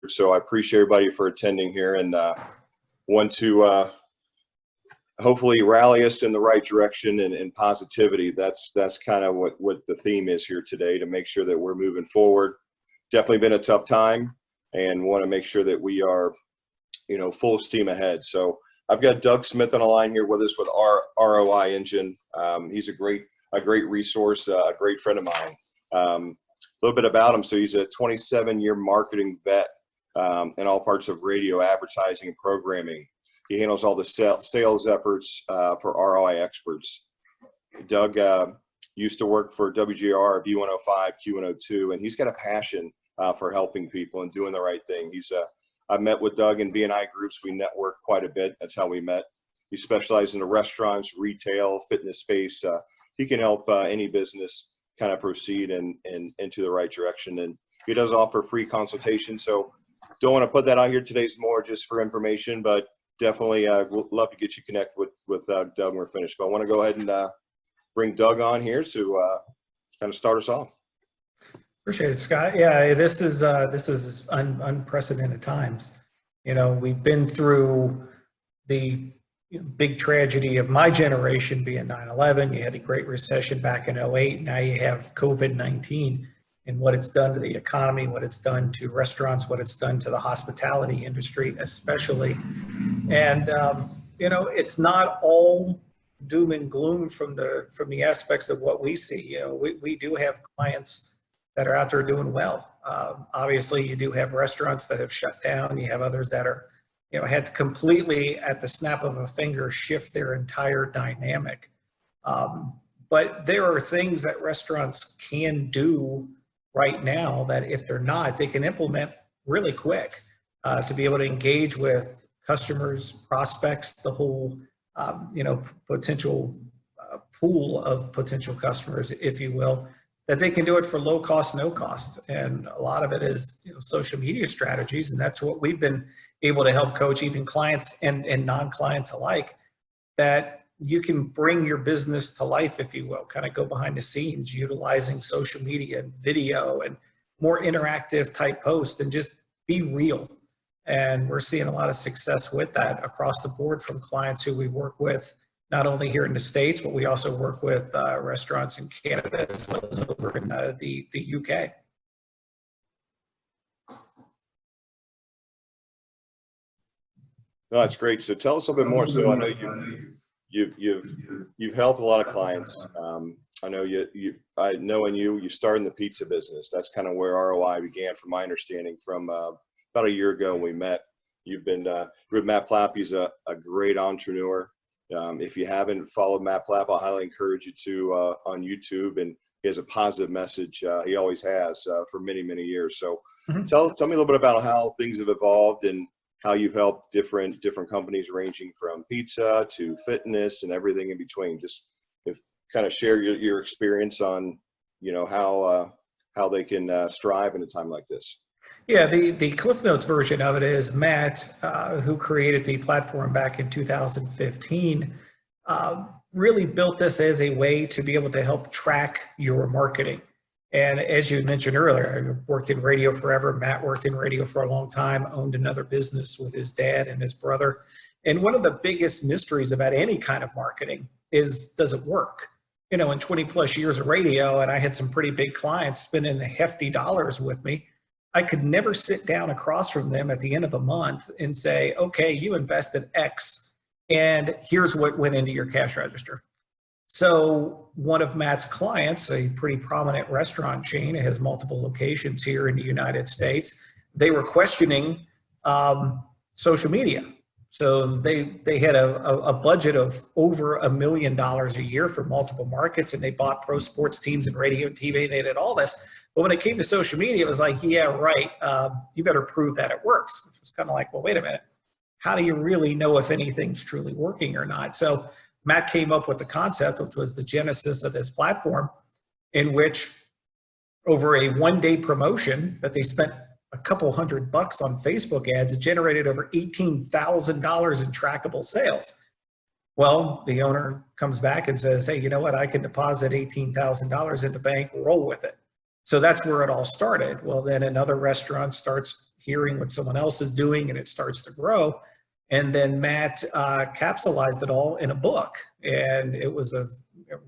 So I appreciate everybody for attending here, and want to hopefully rally us in the right direction and positivity. That's kind of what the theme is here today, to make sure that we're moving forward. Definitely been a tough time, and want to make sure that we are, full steam ahead. So I've got Doug Smith on the line here with us with our ROI Engine. He's a great resource, a great friend of mine. A little bit about him. So he's a 27-year marketing vet in all parts of radio, advertising, and programming. He handles all the sales efforts for ROI experts. Doug used to work for WGR, V105, Q102, and he's got a passion for helping people and doing the right thing. I've met with Doug in BNI groups. We network quite a bit. That's how we met. He specializes in the restaurants, retail, fitness space. He can help any business kind of proceed into the right direction. And he does offer free consultation. So don't want to put that out here. Today's more just for information, but definitely we'd love to get you connected with Doug when we're finished. But I want to go ahead and bring Doug on here to kind of start us off. Appreciate it, Scott. Yeah, this is unprecedented times. We've been through the big tragedy of my generation being 9/11. You had the Great Recession back in 08. Now you have COVID-19 and what it's done to the economy, what it's done to restaurants, what it's done to the hospitality industry, especially. And it's not all doom and gloom from the aspects of what we see. We do have clients that are out there doing well. Obviously, you do have restaurants that have shut down. You have others that are, had to completely, at the snap of a finger, shift their entire dynamic. But there are things that restaurants can do right now that if they're not, they can implement really quick to be able to engage with customers, prospects, the whole, potential pool of potential customers, if you will, that they can do it for low cost, no cost. And a lot of it is social media strategies. And that's what we've been able to help coach even clients and non-clients alike, that you can bring your business to life, if you will, kind of go behind the scenes, utilizing social media and video and more interactive type posts, and just be real. And we're seeing a lot of success with that across the board from clients who we work with, not only here in the States, but we also work with restaurants in Canada as well as over in the UK. No, that's great. So tell us a little bit more. So I know you've helped a lot of clients. I know knowing you started in the pizza business. That's kind of where ROI began, from my understanding. From about a year ago when we met. You've been with Matt Plapp. He's a great entrepreneur. If you haven't followed Matt Plapp, I highly encourage you to on YouTube. And he has a positive message. He always has for many, many years. So tell me a little bit about how things have evolved and how you've helped different companies, ranging from pizza to fitness and everything in between. Just kind of share your experience on how they can strive in a time like this. Yeah, the Cliff Notes version of it is Matt, who created the platform back in 2015, really built this as a way to be able to help track your marketing. And as you mentioned earlier, I worked in radio forever. Matt worked in radio for a long time, owned another business with his dad and his brother. And one of the biggest mysteries about any kind of marketing is, does it work? In 20 plus years of radio, and I had some pretty big clients spending hefty dollars with me, I could never sit down across from them at the end of a month and say, okay, you invested X and here's what went into your cash register. So one of Matt's clients, a pretty prominent restaurant chain, it has multiple locations here in the United States, they were questioning social media. So they had a budget of over $1 million a year for multiple markets, and they bought pro sports teams and radio and TV, and they did all this. But when it came to social media, it was like, yeah, right, you better prove that it works, which was kind of like, well, wait a minute. How do you really know if anything's truly working or not? So Matt came up with the concept, which was the genesis of this platform, in which over a one-day promotion that they spent a couple $100 on Facebook ads, it generated over $18,000 in trackable sales. Well, the owner comes back and says, hey, you know what? I can deposit $18,000 in the bank, roll with it. So that's where it all started. Well, then another restaurant starts hearing what someone else is doing, and it starts to grow. And then Matt capsulized it all in a book, and it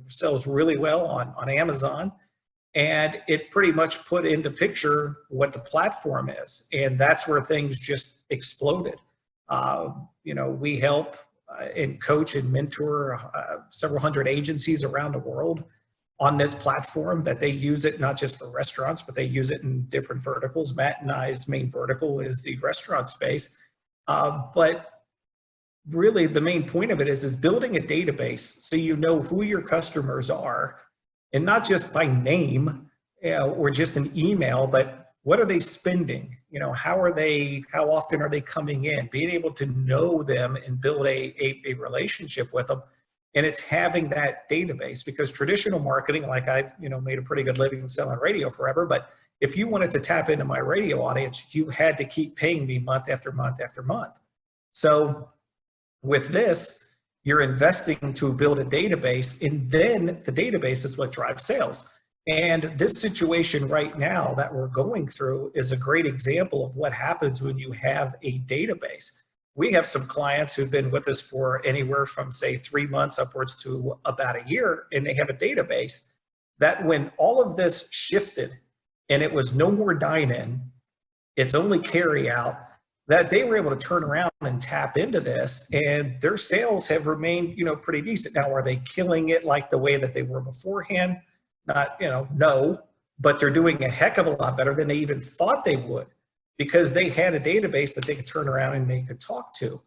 sells really well on Amazon. And it pretty much put into picture what the platform is. And that's where things just exploded. We help and coach and mentor several hundred agencies around the world on this platform, that they use it not just for restaurants, but they use it in different verticals. Matt and I's main vertical is the restaurant space. But really the main point of it is building a database so you know who your customers are, and not just by name or just an email, but what are they spending? How often are they coming in? Being able to know them and build a relationship with them. And it's having that database, because traditional marketing, like I've made a pretty good living selling radio forever, but if you wanted to tap into my radio audience, you had to keep paying me month after month after month. So with this, you're investing to build a database, and then the database is what drives sales. And this situation right now that we're going through is a great example of what happens when you have a database. We have some clients who've been with us for anywhere from, say, 3 months upwards to about a year, and they have a database that when all of this shifted and it was no more dine-in, it's only carry out, that they were able to turn around and tap into this, and their sales have remained, pretty decent. Now, are they killing it like the way that they were beforehand? Not, no, but they're doing a heck of a lot better than they even thought they would, because they had a database that they could turn around and they could talk to.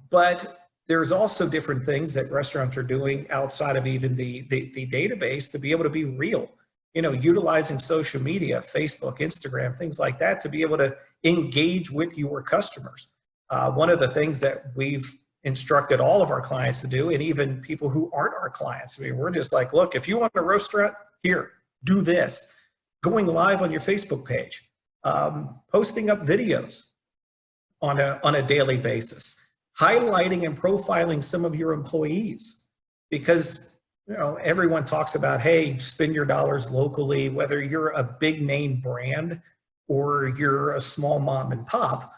But there's also different things that restaurants are doing outside of even the database to be able to be real. Utilizing social media, Facebook, Instagram, things like that, to be able to engage with your customers. One of the things that we've instructed all of our clients to do, and even people who aren't our clients, we're just like, look, if you want a restaurant, here, do this. Going live on your Facebook page, posting up videos on a daily basis, highlighting and profiling some of your employees, because everyone talks about, hey, spend your dollars locally, whether you're a big name brand or you're a small mom and pop.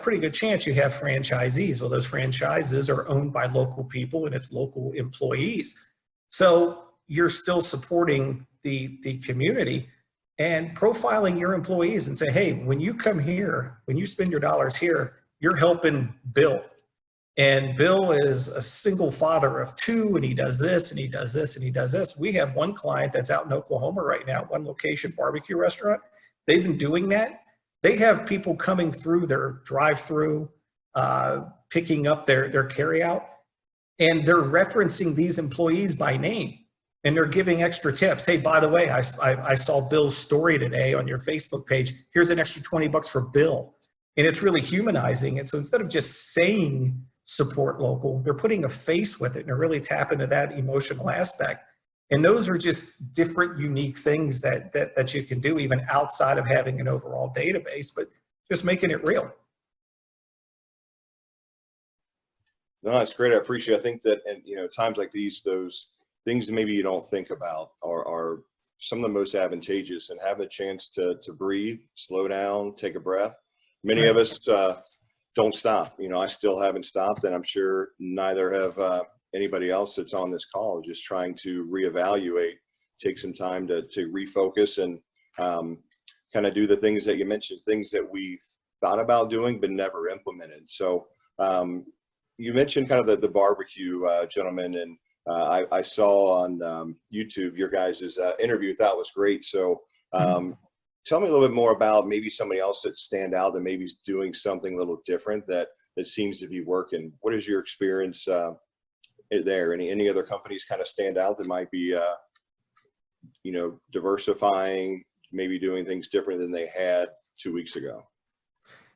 Pretty good chance you have franchisees. Well, those franchises are owned by local people and it's local employees. So you're still supporting the community and profiling your employees and say, hey, when you come here, when you spend your dollars here, you're helping Bill. And Bill is a single father of 2, and he does this, and he does this, and he does this. We have one client that's out in Oklahoma right now, one location barbecue restaurant. They've been doing that. They have people coming through their drive-through, picking up their carryout, and they're referencing these employees by name, and they're giving extra tips. Hey, by the way, I saw Bill's story today on your Facebook page. Here's an extra $20 for Bill. And it's really humanizing. And so instead of just saying support local, they're putting a face with it, and they're really tapping into that emotional aspect. And those are just different, unique things that you can do even outside of having an overall database, but just making it real. No, that's great. I appreciate it. I think that, and times like these, those things that maybe you don't think about are some of the most advantageous, and having a chance to breathe, slow down, take a breath. Many of us don't stop. I still haven't stopped, and I'm sure neither have anybody else that's on this call. Just trying to reevaluate, take some time to refocus, and kind of do the things that you mentioned, things that we thought about doing but never implemented. So you mentioned kind of the barbecue, gentlemen, and I saw on YouTube your guys' interview. Thought was great. So tell me a little bit more about maybe somebody else that stand out that maybe is doing something a little different that seems to be working. What is your experience there? Any other companies kind of stand out that might be diversifying, maybe doing things different than they had 2 weeks ago?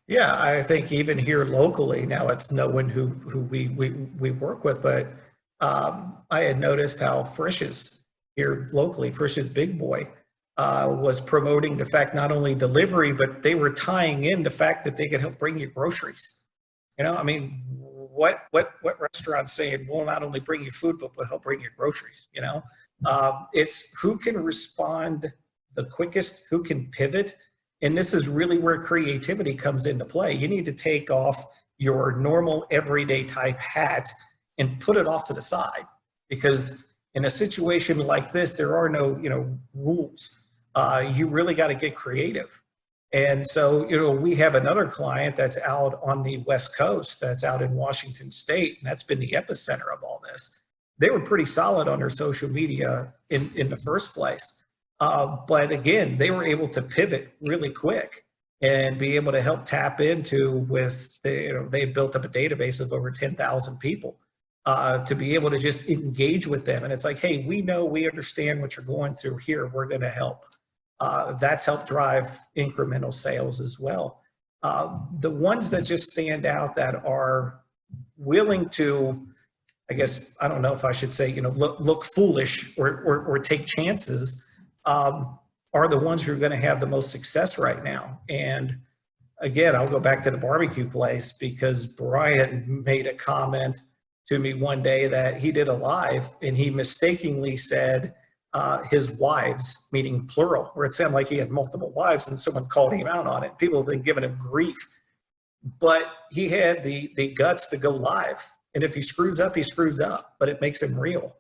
Yeah, I think even here locally, now it's no one who we work with, but I had noticed how Frisch's here locally, Frisch's Big Boy, was promoting the fact not only delivery, but they were tying in the fact that they could help bring you groceries. What restaurant's saying, we'll not only bring you food, but we'll help bring you groceries, It's who can respond the quickest, who can pivot, And this is really where creativity comes into play. You need to take off your normal everyday type hat and put it off to the side, because in a situation like this, there are no, rules. You really got to get creative. And so, we have another client that's out on the West Coast, that's out in Washington State, and that's been the epicenter of all this. They were pretty solid on their social media in the first place. But again, they were able to pivot really quick and be able to help tap into they built up a database of over 10,000 people to be able to just engage with them. And it's like, hey, we understand what you're going through here. We're going to help. That's helped drive incremental sales as well. The ones that just stand out that are willing to, I guess, I don't know if I should say, look foolish or take chances, are the ones who are going to have the most success right now. And again, I'll go back to the barbecue place, because Brian made a comment to me one day that he did a live and he mistakenly said his wives, meaning plural, where it sounded like he had multiple wives, and someone called him out on it. People have been giving him grief, but he had the guts to go live. And if he screws up, he screws up, but it makes him real.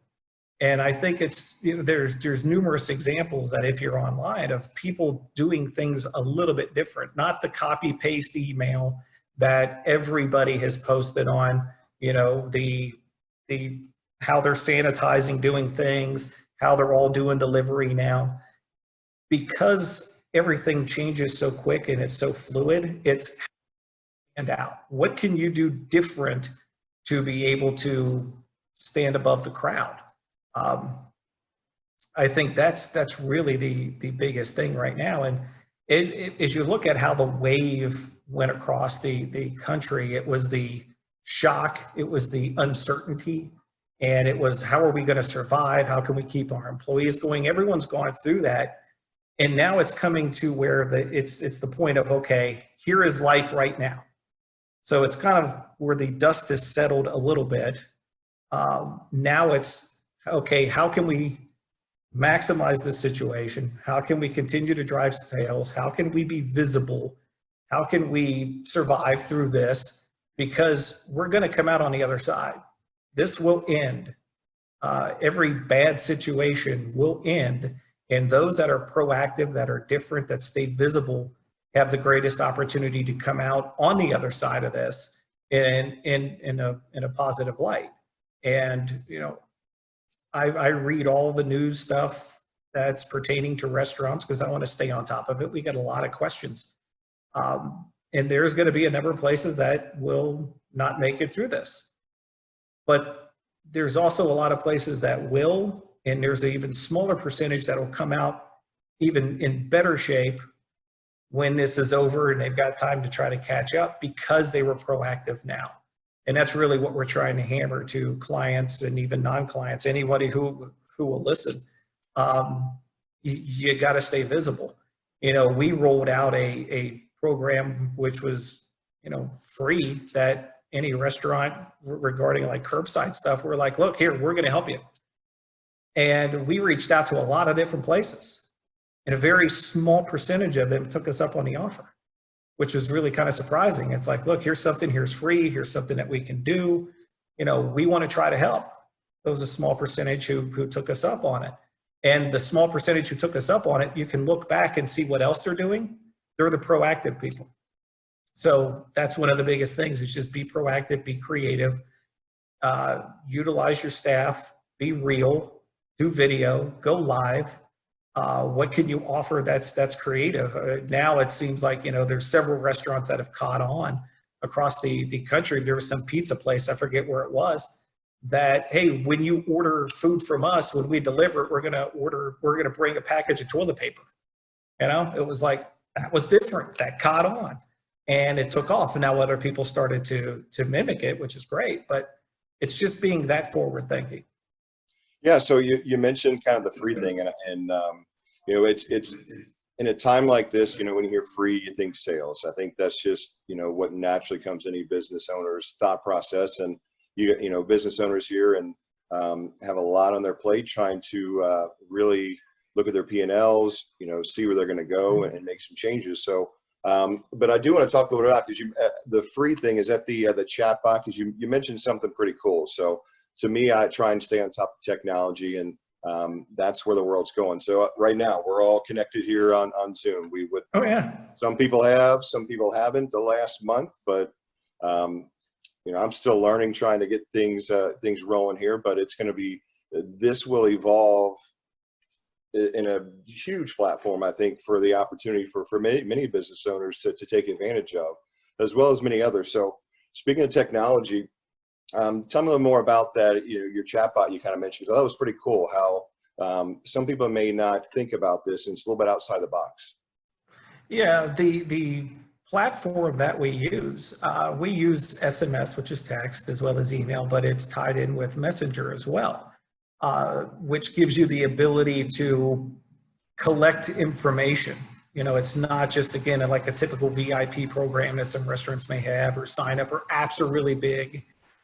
And I think it's, there's numerous examples that if you're online of people doing things a little bit different, not the copy paste email that everybody has posted on, the how they're sanitizing, doing things, how they're all doing delivery now. Because everything changes so quick and it's so fluid, it's stand out. What can you do different to be able to stand above the crowd? I think that's really the biggest thing right now. And as you look at how the wave went across the country, it was the shock, it was the uncertainty, and it was, how are we going to survive? How can we keep our employees going? Everyone's gone through that. And now it's coming to where it's the point of, okay, here is life right now. So it's kind of where the dust has settled a little bit. Now it's, okay, how can we maximize this situation? How can we continue to drive sales? How can we be visible? How can we survive through this? Because we're going to come out on the other side. This will end. Every bad situation will end. And those that are proactive, that are different, that stay visible, have the greatest opportunity to come out on the other side of this in a positive light. And, I read all the news stuff that's pertaining to restaurants because I want to stay on top of it. We get a lot of questions. And there's going to be a number of places that will not make it through this. But there's also a lot of places that will, and there's an even smaller percentage that will come out even in better shape when this is over and they've got time to try to catch up because they were proactive now. And that's really what we're trying to hammer to clients and even non-clients, anybody who will listen. You got to stay visible. We rolled out a program which was, free, that any restaurant regarding like curbside stuff, we're like, look, here, we're going to help you. And we reached out to a lot of different places, and a very small percentage of them took us up on the offer, which was really kind of surprising. It's like, look, here's something, here's free, here's something that we can do. We want to try to help. There was a small percentage who took us up on it. And the small percentage who took us up on it, you can look back and see what else they're doing. They're the proactive people. So that's one of the biggest things, is just be proactive, be creative, utilize your staff, be real, do video, go live. What can you offer that's creative? Now it seems like, there's several restaurants that have caught on across the country. There was some pizza place, I forget where it was, that, hey, when you order food from us, when we deliver it, we're going to bring a package of toilet paper. It was like, that was different. That caught on and it took off. And now other people started to mimic it, which is great, but it's just being that forward thinking. Yeah, so you mentioned kind of the free thing, and it's in a time like this, when you hear free, you think sales. I think that's just what naturally comes to any business owner's thought process, and business owners here and have a lot on their plate, trying to really look at their P&Ls, you know, see where they're going to go and make some changes. So, but I do want to talk a little bit about, because the free thing is at the chat box, because you mentioned something pretty cool. So to me, I try and stay on top of technology, and that's where the world's going. So right now we're all connected here on Zoom. We would, Oh yeah. some people have, some people haven't the last month, but you know, I'm still learning, trying to get things rolling here, but it's going to be, this will evolve in a huge platform, I think, for the opportunity for many business owners to take advantage of, as well as many others. So speaking of technology, tell me a little more about that. You know, your chatbot you kind of mentioned. So that was pretty cool how some people may not think about this, and it's a little bit outside the box. Yeah, the platform that we use SMS, which is text, as well as email, but it's tied in with Messenger as well, which gives you the ability to collect information. You know, it's not just, again, like a typical VIP program that some restaurants may have, or sign up, or apps are really big.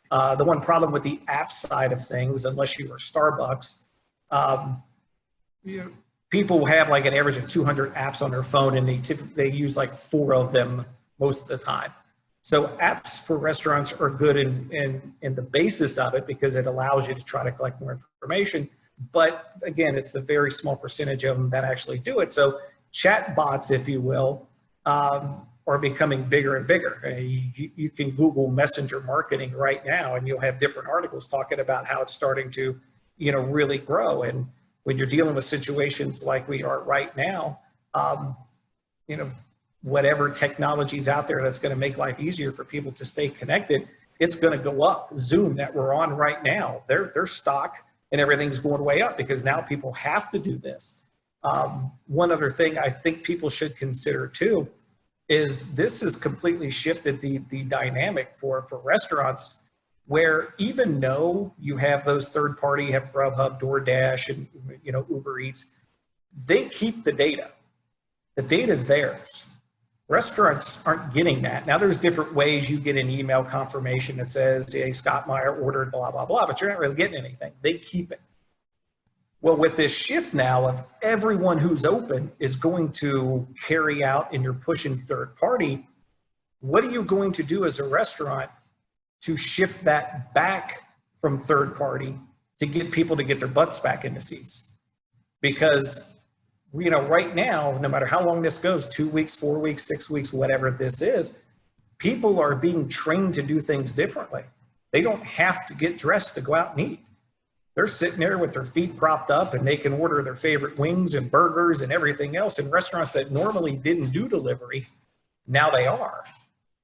The one problem with the app side of things, unless you are Starbucks, people have like an average of 200 apps on their phone, and they use like 4 of them most of the time. So apps for restaurants are good in the basis of it, because it allows you to try to collect more information. But again, it's the very small percentage of them that actually do it. So chat bots, if you will, are becoming bigger and bigger. You can Google Messenger marketing right now, and you'll have different articles talking about how it's starting to, you know, really grow. And when you're dealing with situations like we are right now, you know, whatever technology's out there that's going to make life easier for people to stay connected, it's going to go up. Zoom that we're on right now, their stock and everything's going way up, because now people have to do this. One other thing I think people should consider too is this has completely shifted the dynamic for restaurants, where even though you have those third party, you have Grubhub, DoorDash, and, you know, Uber Eats, they keep the data. The data is theirs. Restaurants aren't getting that. Now there's different ways you get an email confirmation that says, hey, Scott Meyer ordered blah, blah, blah, but you're not really getting anything. They keep it. Well, with this shift now of everyone who's open is going to carry out, and you're pushing third party, what are you going to do as a restaurant to shift that back from third party to get people to get their butts back into seats? Because, you know, right now, no matter how long this goes, 2 weeks, 4 weeks, 6 weeks, whatever this is, people are being trained to do things differently. They don't have to get dressed to go out and eat. They're sitting there with their feet propped up, and they can order their favorite wings and burgers and everything else in restaurants that normally didn't do delivery. Now they are.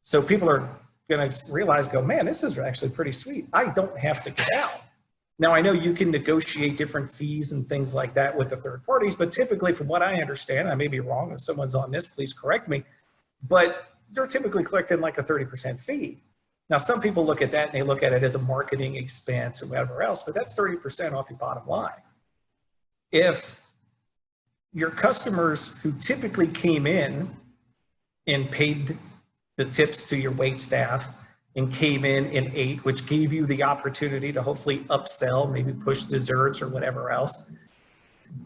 So people are going to realize, go, man, this is actually pretty sweet. I don't have to get out. Now, I know you can negotiate different fees and things like that with the third parties, but typically, from what I understand, I may be wrong, if someone's on this, please correct me, but they're typically collecting like a 30% fee. Now, some people look at that and they look at it as a marketing expense or whatever else, but that's 30% off your bottom line. If your customers who typically came in and paid the tips to your wait staff and came in and ate, which gave you the opportunity to hopefully upsell, maybe push desserts or whatever else,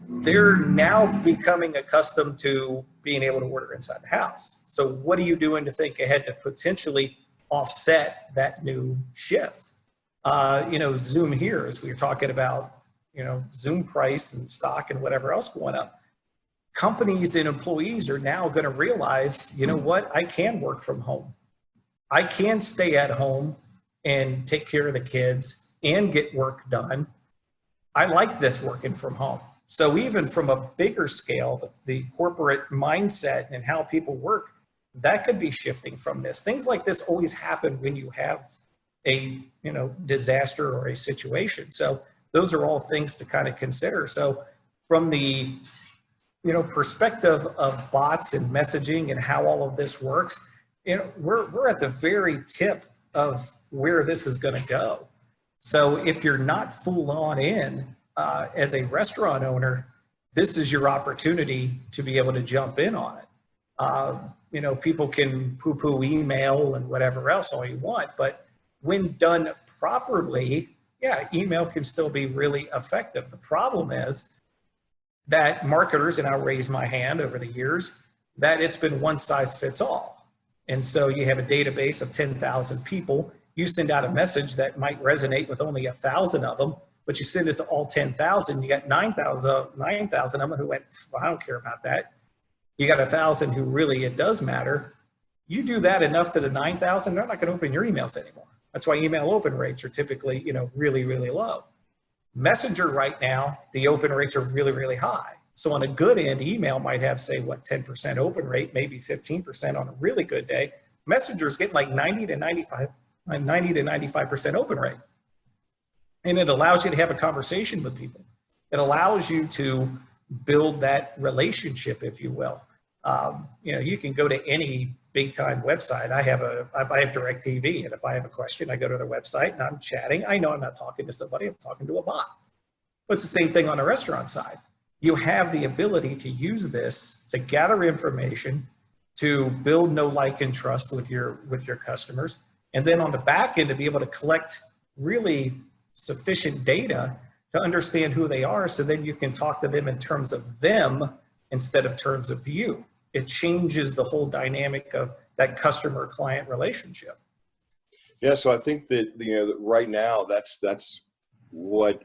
they're now becoming accustomed to being able to order inside the house. So what are you doing to think ahead to potentially offset that new shift? You know, Zoom here, as we were talking about, you know, Zoom price and stock and whatever else going up. Companies and employees are now going to realize, you know what, I can work from home. I can stay at home and take care of the kids and get work done. I like this working from home. So even from a bigger scale, the corporate mindset and how people work, that could be shifting from this. Things like this always happen when you have a, you know, disaster or a situation. So those are all things to kind of consider. So from the, you know, perspective of bots and messaging and how all of this works, you know, we're at the very tip of where this is going to go. So if you're not full on in as a restaurant owner, this is your opportunity to be able to jump in on it. You know, people can poo-poo email and whatever else all you want, but when done properly, yeah, email can still be really effective. The problem is that marketers, and I'll raise my hand over the years, that it's been one size fits all. And so you have a database of 10,000 people. You send out a message that might resonate with only 1,000 of them, but you send it to all 10,000. You got 9,000 of them who went, well, I don't care about that. You got 1,000 who really it does matter. You do that enough to the 9,000, they're not going to open your emails anymore. That's why email open rates are typically, really, really low. Messenger right now, the open rates are really, really high. So on a good end, email might have, say, 10% open rate, maybe 15% on a really good day. Messenger's getting like 90 to 95% open rate. And it allows you to have a conversation with people. It allows you to build that relationship, if you will. You can go to any big time website. I have DirecTV, and if I have a question, I go to their website and I'm chatting. I know I'm not talking to somebody, I'm talking to a bot. But it's the same thing on the restaurant side. You have the ability to use this to gather information, to build know, like, and trust with your customers. And then on the back end, to be able to collect really sufficient data to understand who they are, so then you can talk to them in terms of them instead of terms of you. It changes the whole dynamic of that customer-client relationship. Yeah, so I think that right now that's what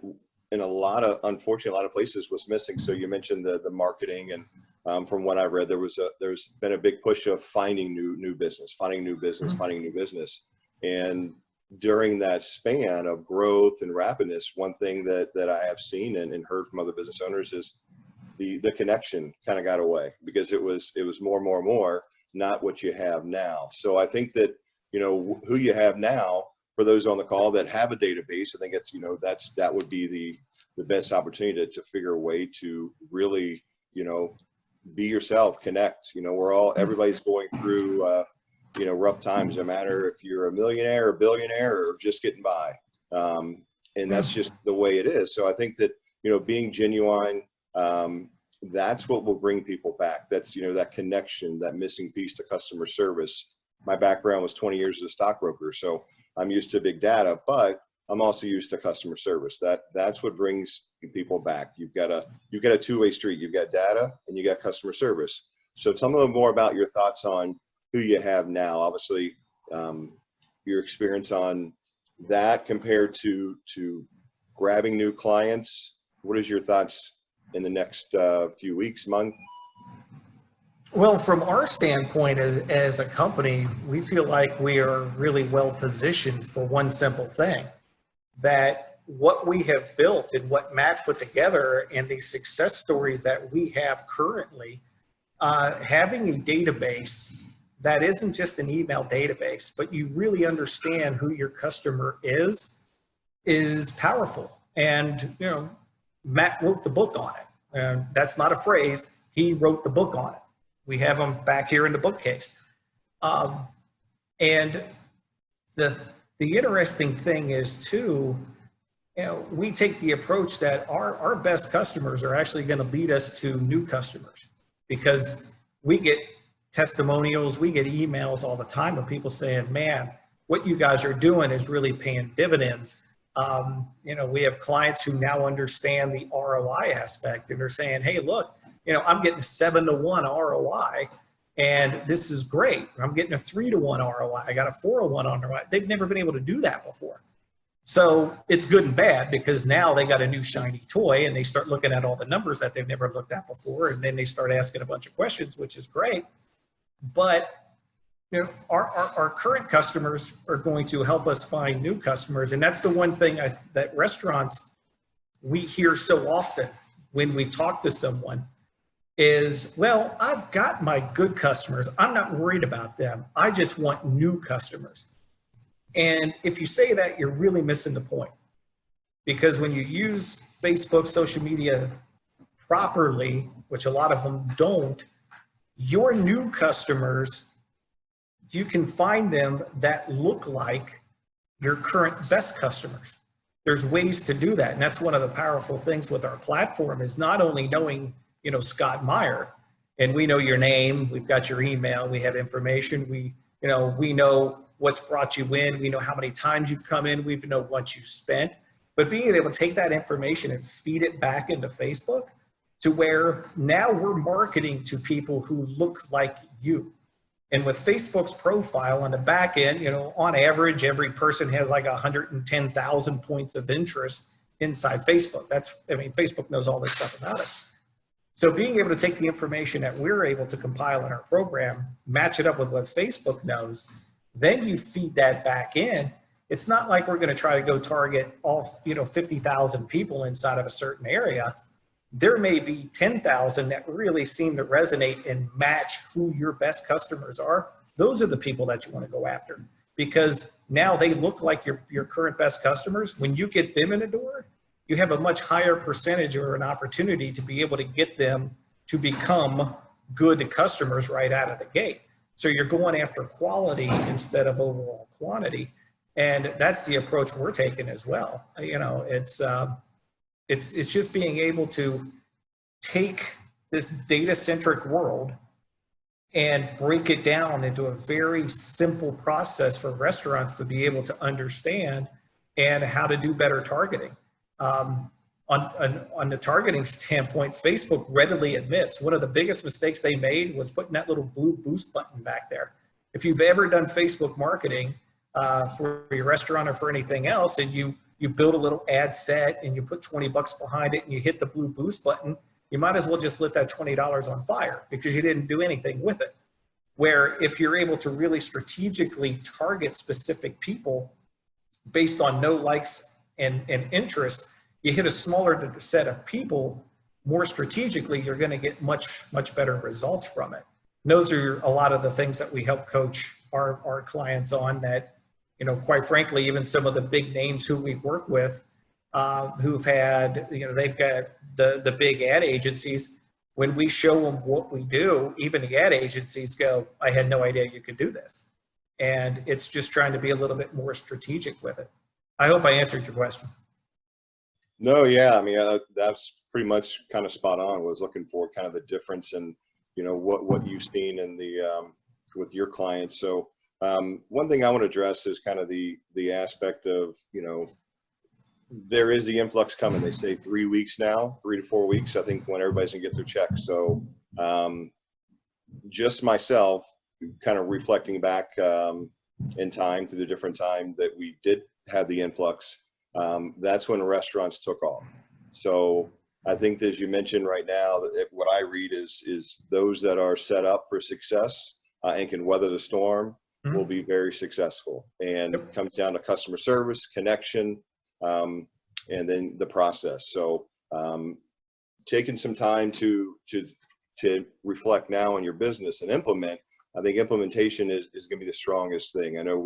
in unfortunately a lot of places was missing. So you mentioned the marketing, and from what I read, there's been a big push of finding new business, and during that span of growth and rapidness, one thing that I have seen and heard from other business owners is the connection kind of got away, because it was more, not what you have now. So I think that, who you have now, for those on the call that have a database, I think it's, that would be the best opportunity to figure a way to really, be yourself, connect. Everybody's going through, rough times, no matter if you're a millionaire or billionaire or just getting by. And that's just the way it is. So I think that, being genuine, that's what will bring people back. That's, that connection, that missing piece to customer service. My background was 20 years as a stockbroker, so I'm used to big data, but I'm also used to customer service. That's what brings people back. You've got a two-way street. You've got data and you got customer service. So tell me more about your thoughts on who you have now. Obviously, your experience on that compared to grabbing new clients. What is your thoughts in the next few weeks, month? Well, from our standpoint as a company, we feel like we are really well positioned for one simple thing, that what we have built and what Matt put together and the success stories that we have currently, having a database that isn't just an email database, but you really understand who your customer is powerful. And, Matt wrote the book on it. And that's not a phrase. He wrote the book on it. We have them back here in the bookcase. And the interesting thing is too, we take the approach that our best customers are actually going to lead us to new customers, because we get testimonials, we get emails all the time of people saying, man, what you guys are doing is really paying dividends. We have clients who now understand the ROI aspect, and they're saying, hey, look, I'm getting a 7-to-1 ROI, and this is great. I'm getting a 3-to-1 ROI. I got a 4-to-1 ROI. They've never been able to do that before. So it's good and bad, because now they got a new shiny toy and they start looking at all the numbers that they've never looked at before. And then they start asking a bunch of questions, which is great. But our current customers are going to help us find new customers. And that's the one thing that restaurants, we hear so often when we talk to someone is, well, I've got my good customers. I'm not worried about them. I just want new customers. And if you say that, you're really missing the point. Because when you use Facebook, social media properly, which a lot of them don't, your new customers, you can find them that look like your current best customers. There's ways to do that. And that's one of the powerful things with our platform, is not only knowing, Scott Meyer, and we know your name, we've got your email, we have information, we know what's brought you in, we know how many times you've come in, we know what you spent. But being able to take that information and feed it back into Facebook, to where now we're marketing to people who look like you. And with Facebook's profile on the back end, you know, on average, every person has like 110,000 points of interest inside Facebook. I mean, Facebook knows all this stuff about us. So being able to take the information that we're able to compile in our program, match it up with what Facebook knows, then you feed that back in. It's not like we're going to try to go target all, you know, 50,000 people inside of a certain area. There may be 10,000 that really seem to resonate and match who your best customers are. Those are the people that you want to go after, because now they look like your current best customers. When you get them in the door, you have a much higher percentage or an opportunity to be able to get them to become good customers right out of the gate. So you're going after quality instead of overall quantity. And that's the approach we're taking as well. You know, it's just being able to take this data-centric world and break it down into a very simple process for restaurants to be able to understand and how to do better targeting. On the targeting standpoint, Facebook readily admits one of the biggest mistakes they made was putting that little blue boost button back there. If you've ever done Facebook marketing for your restaurant or for anything else, and you build a little ad set and you put 20 bucks behind it and you hit the blue boost button, you might as well just lit that $20 on fire because you didn't do anything with it. Where if you're able to really strategically target specific people based on no likes and interest, you hit a smaller set of people more strategically, you're going to get much better results from it. And those are a lot of the things that we help coach our clients on that, you know, quite frankly, even some of the big names who we work with, who've had, you know, they've got the big ad agencies. When we show them what we do, even the ad agencies go, I had no idea you could do this. And it's just trying to be a little bit more strategic with it. I hope I answered your question. No, yeah, I mean, that's pretty much kind of spot on. Was looking for kind of the difference in, you know, what you've seen in the with your clients. So one thing I want to address is kind of the aspect of, you know, there is the influx coming. They say 3 weeks now, 3 to 4 weeks, I think, when everybody's gonna get their checks. So just myself kind of reflecting back in time to the different time that we did have the influx, that's when restaurants took off. So I think, as you mentioned right now, that what I read is those that are set up for success and can weather the storm will be very successful. And it comes down to customer service, connection, and then the process. So taking some time to reflect now on your business and implement, I think implementation is going to be the strongest thing. I know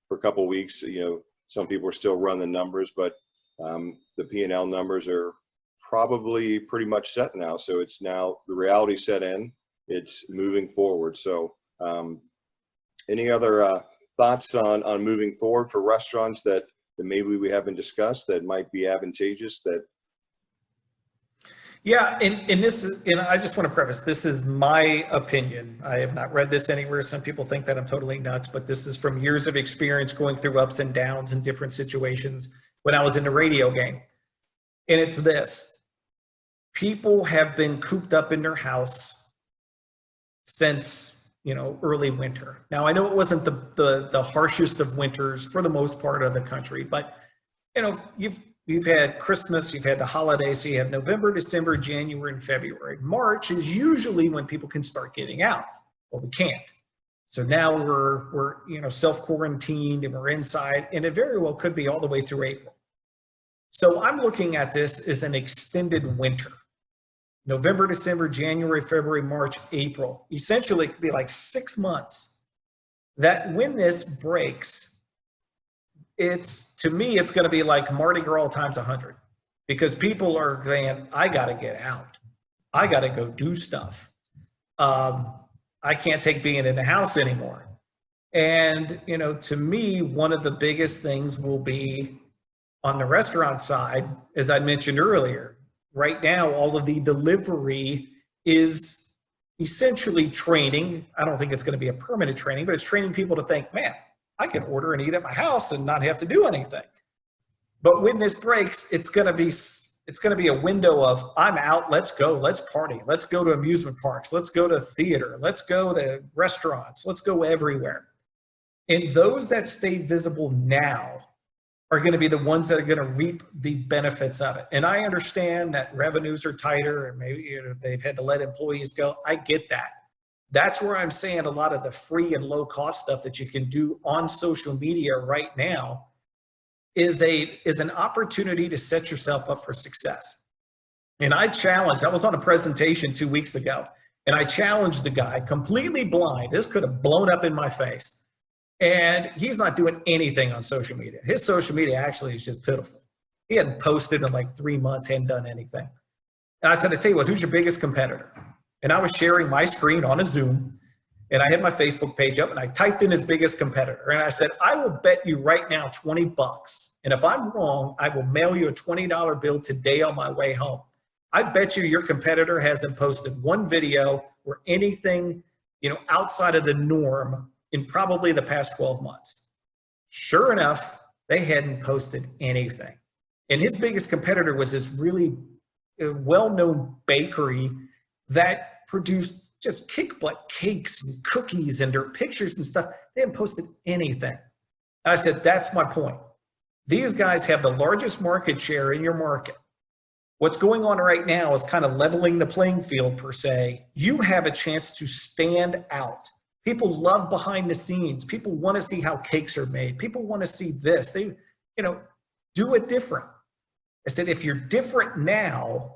for a couple of weeks, you know, some people are still running the numbers, but the P&L numbers are probably pretty much set now. So it's now the reality set in, it's moving forward. So any other thoughts on moving forward for restaurants that maybe we haven't discussed that might be advantageous? Yeah, and this is, and I just want to preface, this is my opinion. I have not read this anywhere. Some people think that I'm totally nuts, but this is from years of experience going through ups and downs in different situations when I was in the radio game. And it's this: people have been cooped up in their house since, you know, early winter. Now, I know it wasn't the harshest of winters for the most part of the country, but, you know, you've had Christmas, you've had the holidays, so you have November, December, January, and February. March is usually when people can start getting out. Well, we can't. So now we're you know, self-quarantined and we're inside, and it very well could be all the way through April. So I'm looking at this as an extended winter. November, December, January, February, March, April. Essentially, it could be like 6 months. That when this breaks, to me, it's going to be like Mardi Gras times 100, because people are saying, I got to get out. I got to go do stuff. I can't take being in the house anymore. And, you know, to me, one of the biggest things will be on the restaurant side, as I mentioned earlier. Right now, all of the delivery is essentially training. I don't think it's going to be a permanent training, but it's training people to think, man, I can order and eat at my house and not have to do anything. But when this breaks, it's going to be It's going to be a window of, I'm out, let's go, let's party, let's go to amusement parks, let's go to theater, let's go to restaurants, let's go everywhere. And those that stay visible now are going to be the ones that are going to reap the benefits of it. And I understand that revenues are tighter and maybe they've had to let employees go. I get that. That's where I'm saying a lot of the free and low cost stuff that you can do on social media right now is an opportunity to set yourself up for success. And I was on a presentation 2 weeks ago, and I challenged the guy, completely blind. This could have blown up in my face. And he's not doing anything on social media. His social media actually is just pitiful. He hadn't posted in like 3 months, hadn't done anything. And I said, I tell you what, who's your biggest competitor? And I was sharing my screen on a Zoom, and I had my Facebook page up, and I typed in his biggest competitor. And I said, I will bet you right now $20. And if I'm wrong, I will mail you a $20 bill today on my way home. I bet you your competitor hasn't posted one video or anything, outside of the norm in probably the past 12 months. Sure enough, they hadn't posted anything. And his biggest competitor was this really well-known bakery that produced just kick butt cakes and cookies and their pictures and stuff. They haven't posted anything. I said, that's my point. These guys have the largest market share in your market. What's going on right now is kind of leveling the playing field per se. You have a chance to stand out. People love behind the scenes. People want to see how cakes are made. People want to see this. They, do it different. I said, if you're different now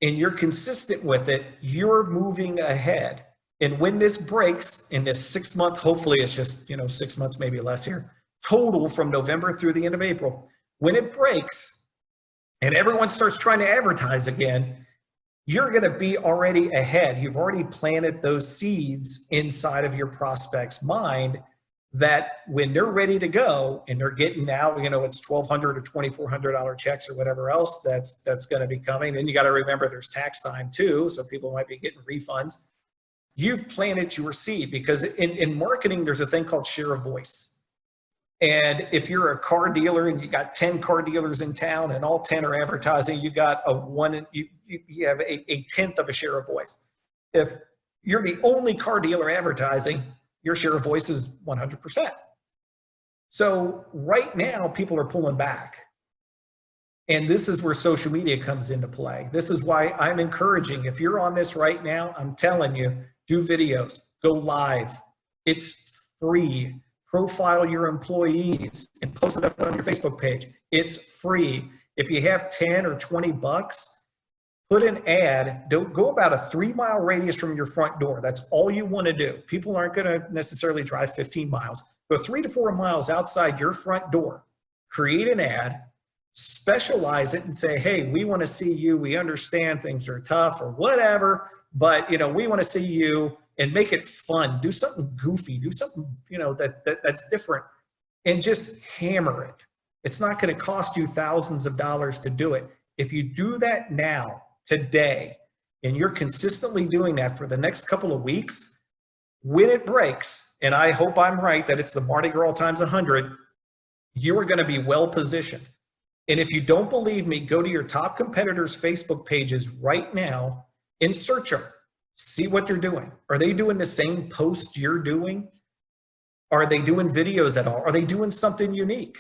and you're consistent with it, you're moving ahead. And when this breaks in this 6 month, hopefully it's just, 6 months, maybe less here, total from November through the end of April, when it breaks and everyone starts trying to advertise again, you're going to be already ahead. You've already planted those seeds inside of your prospect's mind that when they're ready to go and they're getting now, it's $1,200 or $2,400 checks or whatever else that's going to be coming. Then you got to remember there's tax time too, so people might be getting refunds. You've planted your seed, because in marketing, there's a thing called share of voice. And if you're a car dealer and you got 10 car dealers in town and all 10 are advertising, you got you have a tenth of a share of voice. If you're the only car dealer advertising, your share of voice is 100%. So right now, people are pulling back. And this is where social media comes into play. This is why I'm encouraging, if you're on this right now, I'm telling you, do videos, go live. It's free. Profile your employees and post it up on your Facebook page. It's free. If you have 10 or 20 bucks, put an ad. Don't go about a 3-mile radius from your front door. That's all you want to do. People aren't going to necessarily drive 15 miles. Go 3 to 4 miles outside your front door. Create an ad, specialize it, and say, hey, we want to see you. We understand things are tough or whatever, but we want to see you. And make it fun. Do something goofy. Do something, that's different. And just hammer it. It's not going to cost you thousands of dollars to do it. If you do that now, today, and you're consistently doing that for the next couple of weeks, when it breaks, and I hope I'm right that it's the Mardi Gras times 100, you are going to be well positioned. And if you don't believe me, go to your top competitors' Facebook pages right now and search them. See what they're doing. Are they doing the same post you're doing? Are they doing videos at all? Are they doing something unique?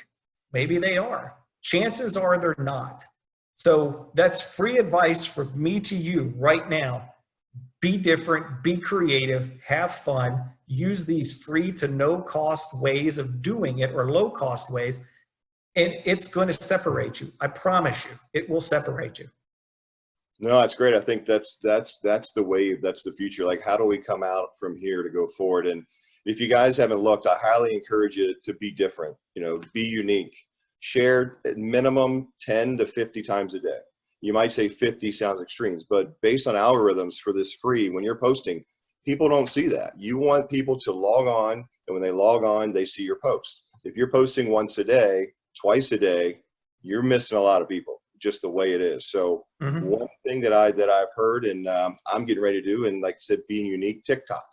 Maybe they are. Chances are they're not. So that's free advice from me to you right now. Be different, be creative, have fun, use these free to no cost ways of doing it, or low cost ways, and it's going to separate you. I promise you, it will separate you. No, that's great. I think that's the wave. That's the future. Like, how do we come out from here to go forward? And if you guys haven't looked, I highly encourage you to be different, be unique. Share at minimum 10 to 50 times a day. You might say 50 sounds extremes, but based on algorithms for this free, when you're posting, people don't see that. You want people to log on, and when they log on, they see your post. If you're posting once a day, twice a day, you're missing a lot of people. Just the way it is. So one thing that I've heard, and I'm getting ready to do, and like I said, being unique, TikTok.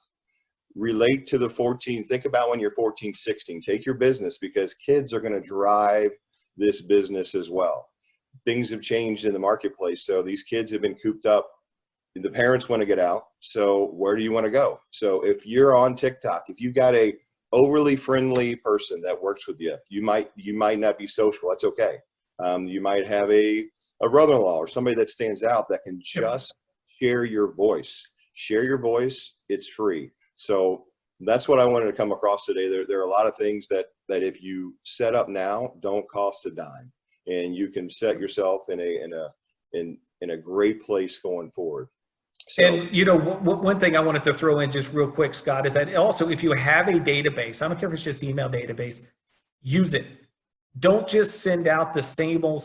Relate to the 14. Think about when you're 14, 16. Take your business, because kids are going to drive this business as well. things have changed in the marketplace. So these kids have been cooped up. The parents want to get out. So where do you want to go? So if you're on TikTok, if you got a overly friendly person that works with you, you might not be social. That's okay. You might have a brother-in-law or somebody that stands out that can just share your voice. Share your voice. It's free. So that's what I wanted to come across today. There are a lot of things that if you set up now, don't cost a dime, and you can set yourself in a great place going forward. So, and you know, one thing I wanted to throw in just real quick, Scott, is that also if you have a database, I don't care if it's just email database, use it. Don't just send out the same old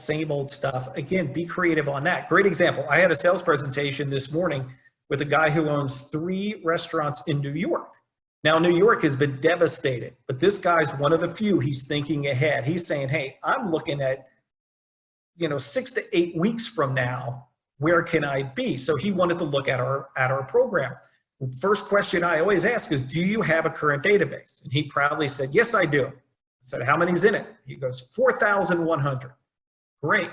stuff. Again, be creative on that. Great example. I had a sales presentation this morning with a guy who owns 3 restaurants in New York. Now, New York has been devastated, but this guy's one of the few. He's thinking ahead. He's saying, hey, I'm looking at, 6 to 8 weeks from now, where can I be? So he wanted to look at our program. First question I always ask is, do you have a current database? And he proudly said, yes, I do. I said, how many's in it? He goes, 4,100. Great.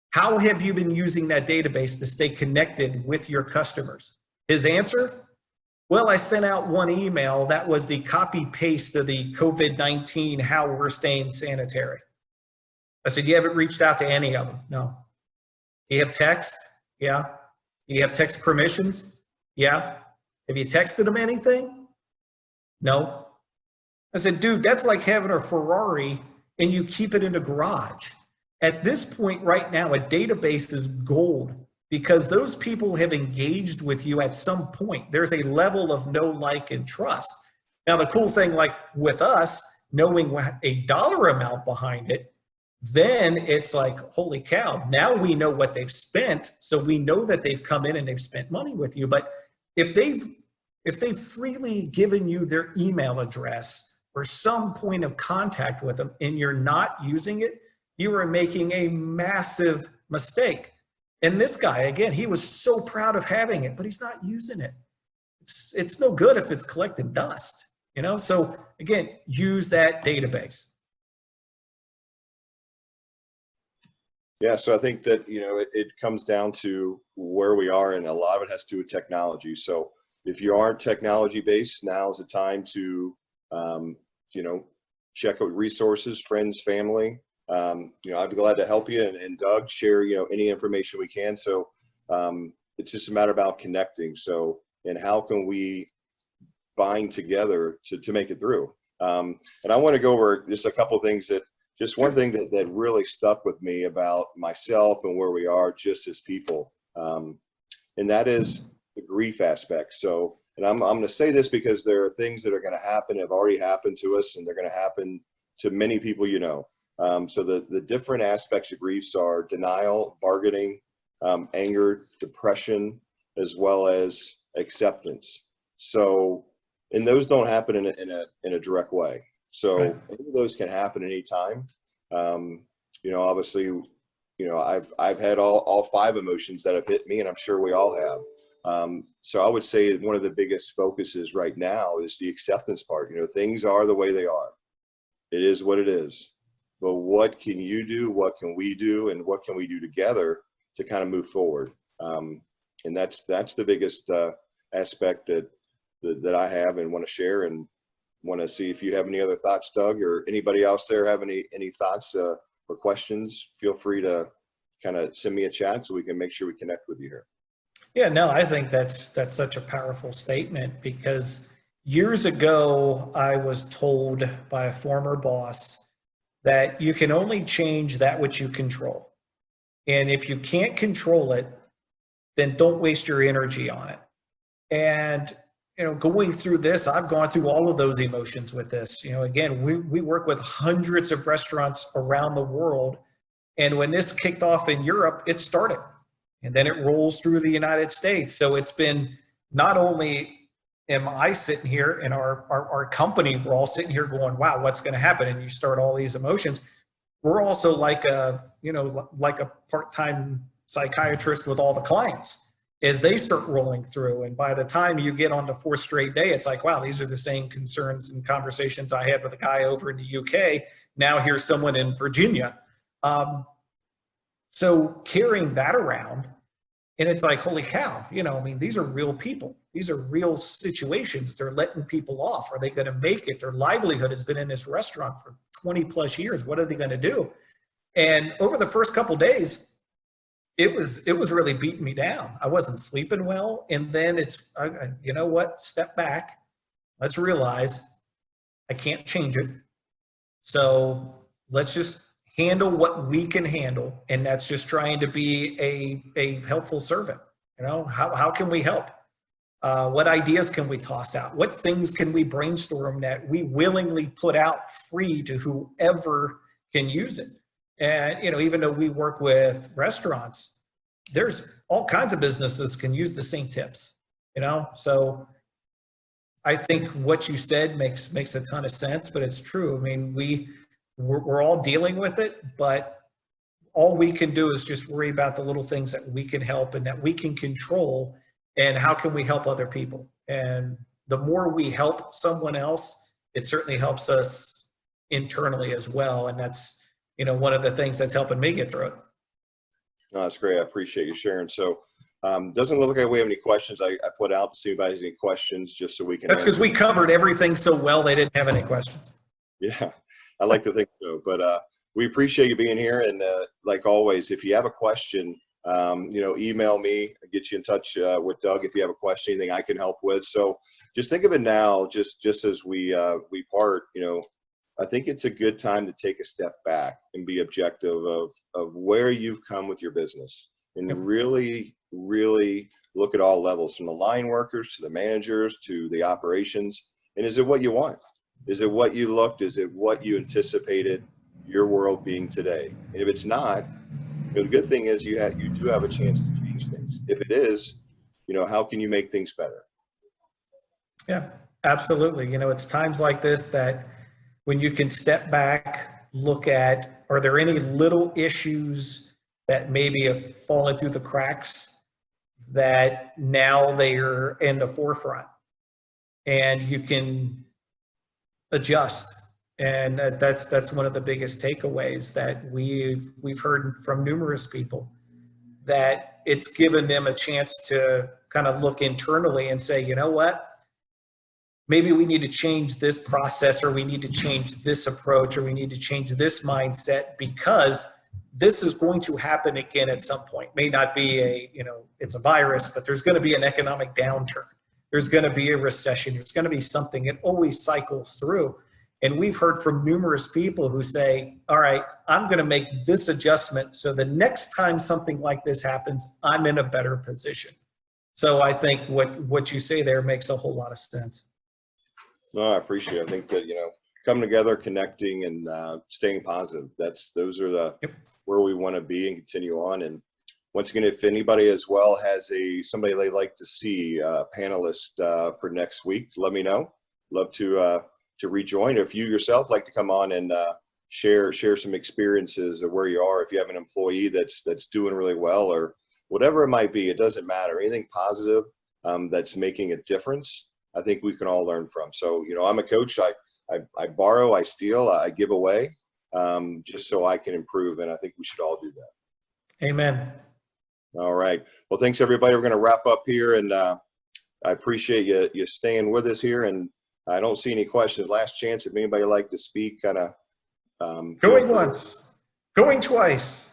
How have you been using that database to stay connected with your customers? His answer? Well, I sent out one email that was the copy paste of the COVID-19, how we're staying sanitary. I said, you haven't reached out to any of them? No. Do you have text? Yeah. Do you have text permissions? Yeah. Have you texted them anything? No. I said, dude, that's like having a Ferrari and you keep it in a garage. At this point right now, a database is gold because those people have engaged with you at some point. There's a level of know, like, and trust. Now, the cool thing, like with us, knowing a dollar amount behind it, then it's like, holy cow, now we know what they've spent. So we know that they've come in and they've spent money with you. But if they've freely given you their email address or some point of contact with them and you're not using it, you are making a massive mistake. And this guy, again, he was so proud of having it, but he's not using it. It's no good if it's collecting dust, So again, use that database. Yeah, so I think that, it comes down to where we are, and a lot of it has to do with technology. So if you aren't technology based, now is the time to, check out resources, friends, family. I'd be glad to help you, and Doug, share, any information we can. So it's just a matter about connecting. So, and how can we bind together to make it through? And I want to go over just a couple of things just one thing that really stuck with me about myself and where we are just as people. And that is the grief aspect. So, and I'm going to say this because there are things that are going to happen, have already happened to us, and they're going to happen to many people, So the different aspects of griefs are denial, bargaining, anger, depression, as well as acceptance. So, and those don't happen in a direct way. So right. Any of those can happen anytime. Obviously, I've had all 5 emotions that have hit me, and I'm sure we all have. So I would say one of the biggest focuses right now is the acceptance part. Things are the way they are. It is what it is. But what can you do? What can we do? And what can we do together to kind of move forward? And that's the biggest aspect that I have and want to share, and want to see if you have any other thoughts, Doug, or anybody else there have any thoughts or questions. Feel free to kind of send me a chat so we can make sure we connect with you here. Yeah, no, I think that's such a powerful statement, because years ago I was told by a former boss that you can only change that which you control. And if you can't control it, then don't waste your energy on it. And going through this, I've gone through all of those emotions with this. Again, we work with hundreds of restaurants around the world. And when this kicked off in Europe, it started. And then it rolls through the United States. So it's been, not only am I sitting here and our company, we're all sitting here going, wow, what's going to happen? And you start all these emotions. We're also like a part-time psychiatrist with all the clients as they start rolling through. And by the time you get on the 4th straight day, it's like, wow, these are the same concerns and conversations I had with a guy over in the UK. Now here's someone in Virginia. So carrying that around, and it's like, holy cow, you know, I mean, these are real people. These are real situations. They're letting people off. Are they going to make it? Their livelihood has been in this restaurant for 20 plus years. What are they going to do? And over the first couple of days, it was really beating me down. I wasn't sleeping well. And then you know what? Step back. Let's realize I can't change it. So let's just handle what we can handle. And that's just trying to be a helpful servant. You know, how can we help? What ideas can we toss out? What things can we brainstorm that we willingly put out free to whoever can use it? And, you know, even though we work with restaurants, there's all kinds of businesses can use the same tips, you know? So I think what you said makes a ton of sense, but it's true. I mean, we're all dealing with it, but all we can do is just worry about the little things that we can help and that we can control, and how can we help other people. And the more we help someone else, it certainly helps us internally as well. And that's, you know, one of the things that's helping me get through it. No, that's great. I appreciate you sharing. So doesn't look like we have any questions. I put out to see if anybody has any questions, just so we can. That's because we covered everything so well, they didn't have any questions. Yeah, I like to think so. But we appreciate you being here. And like always, if you have a question, you know, email me, get you in touch with Doug if you have a question, anything I can help with. So just think of it now, just as we part, you know, I think it's a good time to take a step back and be objective of where you've come with your business, and really look at all levels, from the line workers to the managers to the operations. And is it what you want? Is it what you looked? Is it what you anticipated your world being today? And if it's not, the good thing is you do have a chance to change things. If it is, you know, how can you make things better? Yeah, absolutely. You know, it's times like this that when you can step back, look at, are there any little issues that maybe have fallen through the cracks that now they're in the forefront, and you can adjust. And that's one of the biggest takeaways that we've heard from numerous people, that it's given them a chance to kind of look internally and say, you know what, maybe we need to change this process, or we need to change this approach, or we need to change this mindset, because this is going to happen again at some point. May not be it's a virus, but there's going to be an economic downturn. There's going to be a recession. There's going to be something. It always cycles through. And we've heard from numerous people who say, all right, I'm going to make this adjustment, so the next time something like this happens, I'm in a better position. So I think what you say there makes a whole lot of sense. No, I appreciate it. I think that, you know, coming together, connecting, and staying positive, those are where we want to be and continue on. And once again, if anybody as well has somebody they like to see, a panelist for next week, let me know. Love to rejoin. If you yourself like to come on and share some experiences of where you are, if you have an employee that's doing really well, or whatever it might be, it doesn't matter. Anything positive that's making a difference, I think we can all learn from. So, you know, I'm a coach. I borrow, I steal, I give away, just so I can improve. And I think we should all do that. Amen. All right. Well, thanks everybody. We're going to wrap up here, and I appreciate you staying with us here. And I don't see any questions. Last chance, if anybody would like to speak, kind of going once, going twice.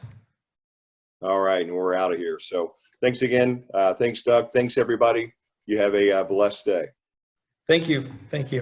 All right, and we're out of here. So thanks again. Thanks, Doug. Thanks, everybody. You have a blessed day. Thank you. Thank you.